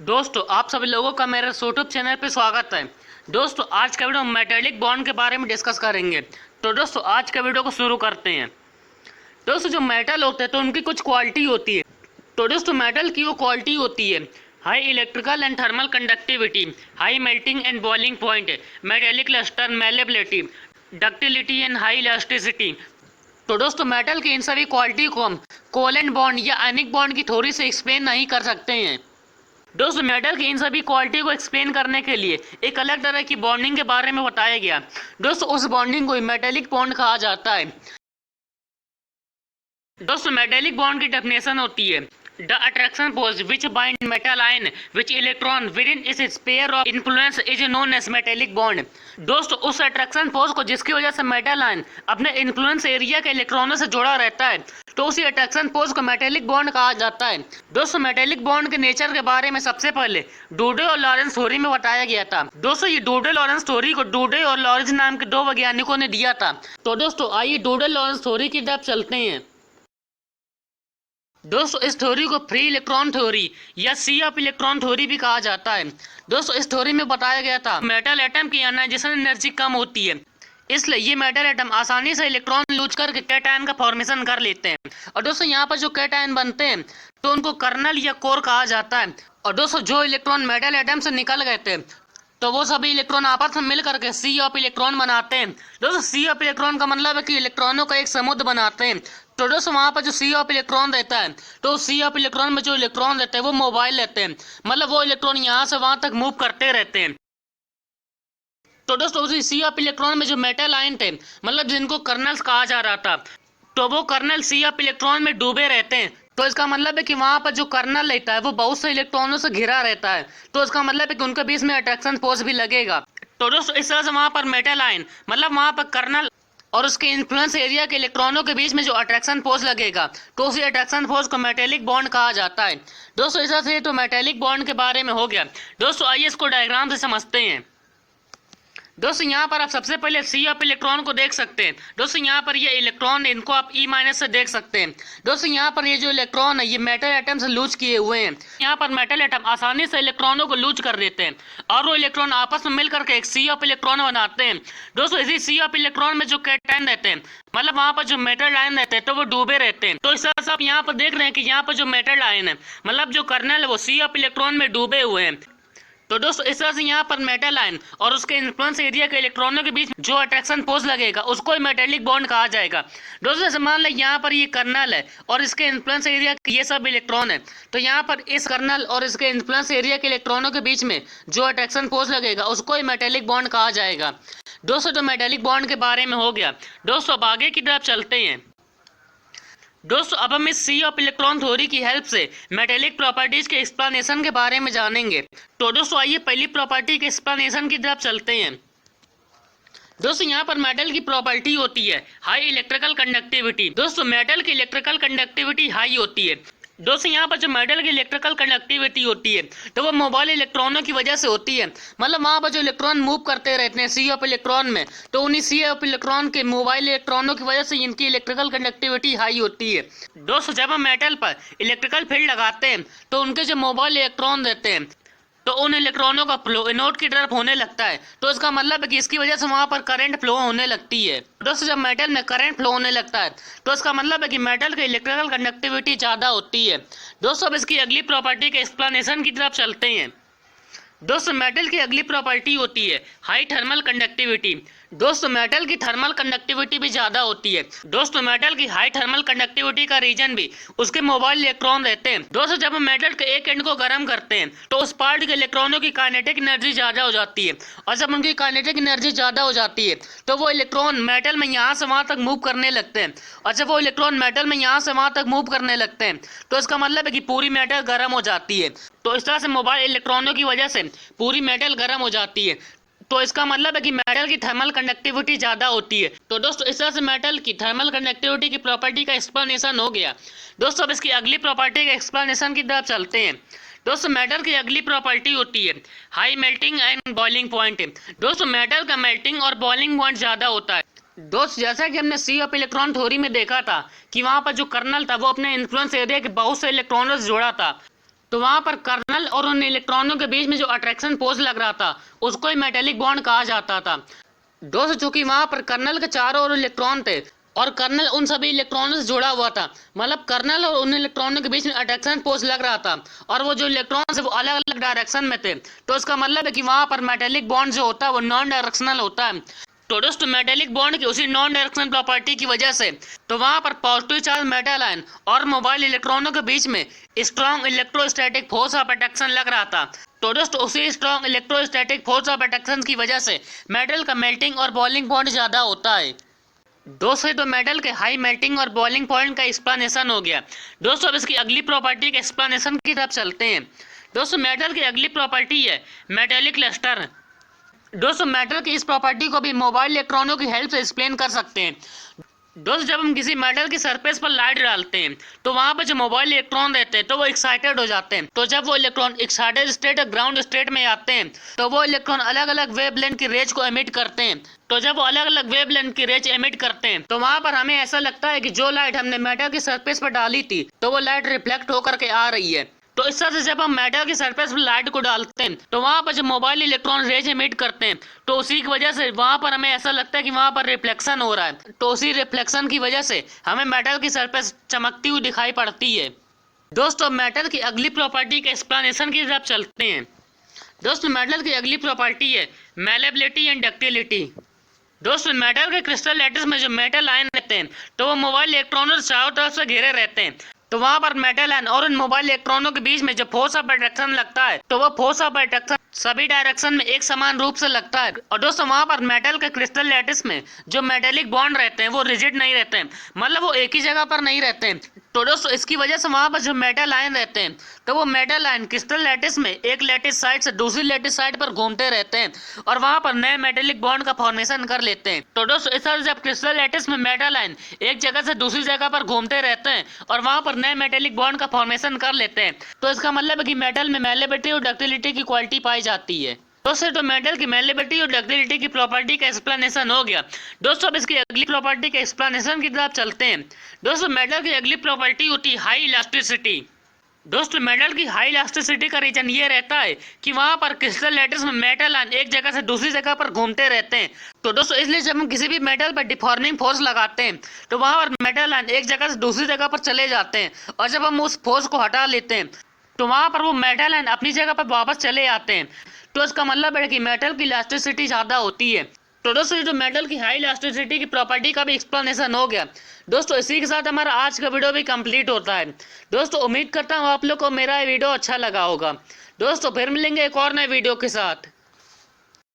दोस्तों आप सभी लोगों का मेरे यूट्यूब चैनल पे स्वागत है। दोस्तों आज का वीडियो हम मेटेलिक बॉन्ड के बारे में डिस्कस करेंगे। तो दोस्तों आज का वीडियो को शुरू करते हैं। दोस्तों जो मेटल होते हैं तो उनकी कुछ क्वालिटी होती है। तो दोस्तों मेटल की वो क्वालिटी होती है high electrical and thermal conductivity, high melting and boiling point, metallic lustre, malleability, ductility and high elasticity. तो दोस्तों मेटल की इन सभी क्वालिटी को हम कोवेलेंट बॉन्ड या आयनिक बॉन्ड की थ्योरी से एक्सप्लेन नहीं कर सकते हैं। दोस्तों मेटल की इन सभी क्वालिटी को एक्सप्लेन करने के लिए एक अलग तरह की बॉन्डिंग के बारे में बताया गया। दोस्तों उस बॉन्डिंग को मेटेलिक बॉन्ड कहा जाता है। दोस्तों मेटेलिक बॉन्ड की डेफिनेशन होती है the attraction force which bind metal ion which electron within its pair of influence is known as metallic bond. दोस्तों उस अट्रैक्शन फोर्स को जिसकी वजह से मेटल आयन अपने इन्फ्लुएंस एरिया के इलेक्ट्रॉनों से जुड़ा रहता है तो उसी अट्रैक्शन फोर्स को मेटेलिक बॉन्ड कहा जाता है। दोस्तों मेटेलिक बॉन्ड के नेचर के बारे में सबसे पहले डूडे और लॉरेंस थ्योरी में बताया गया था। दोस्तों ये डूडे लॉरेंस थ्योरी को डूडे और लॉरेंस नाम के दो वैज्ञानिकों ने दिया था। तो दोस्तों आइए डूडे लॉरेंस थ्योरी की तरफ चलते हैं। दोस्तों इस थ्योरी को फ्री इलेक्ट्रॉन थ्योरी या सी ऑफ इलेक्ट्रॉन थ्योरी भी कहा जाता है। दोस्तों इस थ्योरी में बताया गया था मेटल एटम की आयनाइजेशन एनर्जी कम होती है, इसलिए ये मेटल एटम आसानी से इलेक्ट्रॉन लूज करके कैटायन का फॉर्मेशन कर लेते हैं। और दोस्तों यहाँ पर जो कैटायन बनते हैं तो उनको कर्नल या कोर कहा जाता है। और दोस्तों जो इलेक्ट्रॉन मेटल एटम से निकल गए थे तो वो सभी इलेक्ट्रॉन आपस में मिल करके सी ऑफ इलेक्ट्रॉन बनाते हैं। दोस्तों सी ऑफ इलेक्ट्रॉन का मतलब है कि इलेक्ट्रॉनों का एक समुद्र बनाते हैं। तो दोस्तों वहाँ पर जो सी ऑफ इलेक्ट्रॉन रहता है तो सी ऑफ इलेक्ट्रॉन में जो इलेक्ट्रॉन रहते हैं वो मोबाइल रहते हैं, मतलब वो इलेक्ट्रॉन यहाँ से वहाँ तक मूव करते रहते हैं। तो दोस्तों उसी सी ऑफ इलेक्ट्रॉन में जो मेटल आयन थे मतलब जिनको कर्नल्स कहा जा रहा था तो वो कर्नल सी ऑफ इलेक्ट्रॉन में डूबे रहते हैं। तो इसका मतलब है कि वहाँ पर जो कर्नल रहता है वो बहुत से इलेक्ट्रॉनों से घिरा रहता है। तो इसका मतलब है कि उनके बीच में अट्रैक्शन फोर्स भी लगेगा। तो दोस्तों इस तरह से वहाँ पर मेटल आयन मतलब वहाँ पर कर्नल और उसके इन्फ्लुएंस एरिया के इलेक्ट्रॉनों के बीच में जो अट्रैक्शन फोर्स लगेगा तो उसी अट्रैक्शन फोर्स को मेटेलिक बॉन्ड कहा जाता है। दोस्तों इस तरह से तो मेटेलिक बॉन्ड के बारे में हो गया। दोस्तों आइए इसको डायग्राम से समझते हैं। दोस्तों यहाँ पर आप सबसे पहले सी ऑफ इलेक्ट्रॉन को देख सकते हैं। दोस्तों यहाँ पर ये इलेक्ट्रॉन इनको आप ई माइनस से देख सकते हैं। दोस्तों यहाँ पर ये जो इलेक्ट्रॉन है ये मेटल एटम से लूज किए हुए हैं। यहाँ पर मेटल एटम आसानी से इलेक्ट्रॉनों को लूज कर देते हैं और वो इलेक्ट्रॉन आपस में मिल करके एक सी ऑफ इलेक्ट्रॉन बनाते हैं। दोस्तों इसी सी ऑफ इलेक्ट्रॉन में जो कैटायन रहते हैं मतलब वहाँ पर जो मेटल आयन रहते हैं तो वो डूबे रहते हैं। तो इस तरह से आप यहाँ पर देख रहे हैं कि यहाँ पर जो मेटल आयन है मतलब जो कर्नल है वो सी ऑफ इलेक्ट्रॉन में डूबे हुए हैं। तो दोस्तों इस तरह से यहाँ पर मेटल आयन और उसके इन्फ्लुएंस एरिया के इलेक्ट्रॉनों के बीच जो अट्रैक्शन फोर्स लगेगा उसको ही मेटेलिक बॉन्ड कहा जाएगा। दोस्तों जैसे मान लें यहाँ पर ये कर्नल है और इसके इन्फ्लुएंस एरिया ये सब इलेक्ट्रॉन है तो यहाँ पर इस कर्नल और इसके इन्फ्लुएंस एरिया के इलेक्ट्रॉनों के बीच में जो अट्रैक्शन फोर्स लगेगा उसको ही मेटेलिक बॉन्ड कहा जाएगा। दोस्तों जो मेटेलिक बॉन्ड के बारे में हो गया। दोस्तों अब आगे की तरफ चलते हैं। दोस्तों अब हम इस सी ऑफ इलेक्ट्रॉन थ्योरी की हेल्प से मेटेलिक प्रॉपर्टीज के एक्सप्लेनेशन के बारे में जानेंगे। तो दोस्तों आइए पहली प्रॉपर्टी के एक्सप्लेनेशन की तरफ चलते हैं। दोस्तों यहाँ पर मेटल की प्रॉपर्टी होती है हाई इलेक्ट्रिकल कंडक्टिविटी। दोस्तों मेटल की इलेक्ट्रिकल कंडक्टिविटी हाई होती है। दोस्तों यहाँ पर जो मेटल की इलेक्ट्रिकल कंडक्टिविटी होती है तो वो मोबाइल इलेक्ट्रॉनों की वजह से होती है, मतलब वहाँ पर जो इलेक्ट्रॉन मूव करते रहते हैं सी ऑफ इलेक्ट्रॉन में तो उन्हीं सी ऑफ इलेक्ट्रॉन के मोबाइल इलेक्ट्रॉनों की वजह से इनकी इलेक्ट्रिकल कंडक्टिविटी हाई होती है। दोस्तों जब हम मेटल पर इलेक्ट्रिकल फील्ड लगाते हैं तो उनके जो मोबाइल इलेक्ट्रॉन रहते हैं तो उन इलेक्ट्रॉनों का फ्लो एनोड की तरफ होने लगता है। तो इसका मतलब है कि इसकी वजह से वहां पर करंट फ्लो होने लगती है। दोस्तों जब मेटल में करंट फ्लो होने लगता है तो इसका मतलब है कि मेटल की इलेक्ट्रिकल कंडक्टिविटी ज़्यादा होती है। दोस्तों अब इसकी अगली प्रॉपर्टी के एक्सप्लेनेशन की तरफ चलते हैं। दोस्तों मेटल की अगली प्रॉपर्टी होती है हाई थर्मल कंडक्टिविटी। दोस्तों मेटल की थर्मल कंडक्टिविटी भी ज़्यादा होती है। दोस्तों मेटल की हाई थर्मल कंडक्टिविटी का रीजन भी उसके मोबाइल इलेक्ट्रॉन रहते हैं। दोस्तों जब हम मेटल के एक एंड को गर्म करते हैं तो उस पार्ट के इलेक्ट्रॉनों की काइनेटिक एनर्जी ज़्यादा हो जाती है और जब उनकी काइनेटिक एनर्जी ज़्यादा हो जाती है तो वो इलेक्ट्रॉन मेटल में यहाँ से वहाँ तक मूव करने लगते हैं। और जब वो इलेक्ट्रॉन मेटल में यहाँ से वहाँ तक मूव करने लगते हैं तो इसका मतलब है कि पूरी मेटल गर्म हो जाती है। तो इस तरह से मोबाइल इलेक्ट्रॉनों की वजह से पूरी मेटल गर्म हो जाती है। तो इसका मतलब है कि मेटल की थर्मल कंडक्टिविटी ज़्यादा होती है। तो दोस्तों इस तरह से मेटल की थर्मल कंडक्टिविटी की प्रॉपर्टी का एक्सप्लेनेशन हो गया। दोस्तों अब इसकी अगली प्रॉपर्टी के एक्सप्लेनेशन की तरफ चलते हैं। दोस्तों मेटल की अगली प्रॉपर्टी होती है high melting and boiling point. दोस्तों मेटल का मेल्टिंग और बॉइलिंग पॉइंट ज़्यादा होता है। दोस्त जैसा कि हमने सी ऑफ इलेक्ट्रॉन थ्योरी में देखा था कि वहाँ पर जो कर्नल था वो अपने इन्फ्लुएंस एरिया के बहुत से इलेक्ट्रॉनों से जुड़ा था तो वहां पर कर्नल और उन इलेक्ट्रॉनों के बीच में जो अट्रैक्शन फोर्स लग रहा था उसको ही मेटेलिक बॉन्ड कहा जाता था। दोस्तों चूंकि वहां पर कर्नल के चारों ओर इलेक्ट्रॉन थे और कर्नल उन सभी इलेक्ट्रॉनों से जुड़ा हुआ था, मतलब कर्नल और उन इलेक्ट्रॉनों के बीच में अट्रैक्शन फोर्स लग रहा था और वो जो इलेक्ट्रॉन है वो अलग अलग डायरेक्शन में थे। तो इसका मतलब है कि वहां पर मेटेलिक बॉन्ड जो होता है वो नॉन डायरेक्शनल होता है। तो दोस्तों मेटेलिक बॉन्ड की उसी नॉन डायरेक्शनल प्रॉपर्टी की वजह से तो वहां पर पॉजिटिव चार्ज मेटल आयन और मोबाइल इलेक्ट्रॉनों के बीच में strong electrostatic force of attraction लग रहा था। तो दोस्तों उसी strong electrostatic force of attraction की वजह से मेटल का मेल्टिंग और बॉइलिंग पॉइंट ज्यादा होता है। दोस्तों तो मेटल के हाई मेल्टिंग और बॉइलिंग पॉइंट का एक्सप्लेनेशन हो गया। दोस्तों अब इसकी अगली प्रॉपर्टी के एक्सप्लेनेशन की तरफ चलते हैं। दोस्तों मेटल की अगली प्रॉपर्टी है मेटेलिक क्लस्टर। दोस्तों मेटल की इस प्रॉपर्टी को भी मोबाइल इलेक्ट्रॉनों की हेल्प से एक्सप्लेन कर सकते हैं। दोस्तों जब हम किसी मेटल की सरफेस पर लाइट डालते हैं तो वहां पर जो मोबाइल इलेक्ट्रॉन रहते हैं तो वो एक्साइटेड हो जाते हैं। तो जब वो इलेक्ट्रॉन एक्साइटेड स्टेट और ग्राउंड स्टेट में आते हैं तो वो इलेक्ट्रॉन अलग अलग वेवलेंथ की रेज को एमिट करते हैं। तो जब वो अलग अलग वेवलेंथ की रेज एमिट करते हैं तो वहां पर हमें ऐसा लगता है कि जो लाइट हमने मेटल की सरफेस पर डाली थी तो वो लाइट रिफ्लेक्ट होकर के आ रही है। तो इस तरह से जब हम मेटल की सरफेस पर लाइट को डालते हैं तो वहां पर जब मोबाइल इलेक्ट्रॉन रेज एमिट करते हैं तो उसी की वजह से वहां पर हमें ऐसा लगता है कि वहां पर रिफ्लेक्शन हो रहा है। तो उसी रिफ्लेक्शन की वजह से हमें मेटल की सरफेस चमकती हुई दिखाई पड़ती है। दोस्तों मेटल की अगली प्रॉपर्टी के एक्सप्लेनेशन की तरफ चलते हैं। दोस्तों मेटल की अगली प्रॉपर्टी है मैलेबिलिटी एंड डक्टिलिटी। दोस्तों मेटल के क्रिस्टल लैटिस में जो मेटल आयन रहते हैं तो वो मोबाइल इलेक्ट्रॉनों से चारों तरफ से घिरे रहते हैं। तो वहां पर मेटल आयन और उन मोबाइल इलेक्ट्रॉनों के बीच में जो फोर्स ऑफ अट्रैक्शन लगता है तो वो फोर्स ऑफ अट्रैक्शन सभी डायरेक्शन में एक समान रूप से लगता है। और दोस्तों वहां पर मेटल के क्रिस्टल लैटिस में जो मेटेलिक बॉन्ड रहते हैं वो रिजिड नहीं रहते हैं, मतलब वो एक ही जगह पर नहीं रहते हैं। तो दोस्तों इसकी वजह से वहां पर जो मेटल आयन रहते हैं तो वो मेटल आयन क्रिस्टल लैटिस में एक लैटिस साइड से दूसरी लैटिस साइड पर घूमते रहते हैं और वहां पर नए मेटेलिक बॉन्ड का फॉर्मेशन कर लेते हैं। तो दोस्तों इस तरह जब क्रिस्टल लैटिस में मेटल आयन एक जगह से दूसरी जगह पर घूमते रहते हैं और वहां पर नए मेटेलिक बॉन्ड का फॉर्मेशन कर लेते हैं तो इसका मतलब है कि मेटल में मैलेबिलिटी और डक्टिलिटी की क्वालिटी पाई जाती है। दोस्तों तो मेटल की मैलेबिलिटी और डक्टिलिटी की प्रॉपर्टी का एक्सप्लेनेशन हो गया। दोस्तों अब इसकी अगली प्रॉपर्टी के एक्सप्लेनेशन की तरफ चलते हैं। दोस्तों मेटल की अगली प्रॉपर्टी होती है हाई इलास्टिसिटी। दोस्तों मेटल की हाई इलास्टिसिटी का रीजन ये रहता है कि वहां पर क्रिस्टल लैटिस में मेटल आयन एक जगह से दूसरी जगह पर घूमते रहते हैं। तो दोस्तों इसलिए जब हम किसी भी मेटल पर डिफॉर्मिंग फोर्स लगाते हैं तो वहां पर मेटल आयन एक जगह से दूसरी जगह पर चले जाते हैं और जब हम उस फोर्स को हटा लेते हैं तो वहां पर वो मेटल आयन अपनी जगह पर वापस चले आते हैं। तो इसका मतलब है कि मेटल की इलास्टिसिटी ज्यादा होती है। तो दोस्तों जो मेटल की हाई इलास्टिसिटी की प्रॉपर्टी का भी एक्सप्लेनेशन हो गया। दोस्तों इसी के साथ हमारा आज का वीडियो भी कंप्लीट होता है। दोस्तों उम्मीद करता हूँ आप लोग को मेरा वीडियो अच्छा लगा होगा। दोस्तों फिर मिलेंगे एक और नए वीडियो के साथ।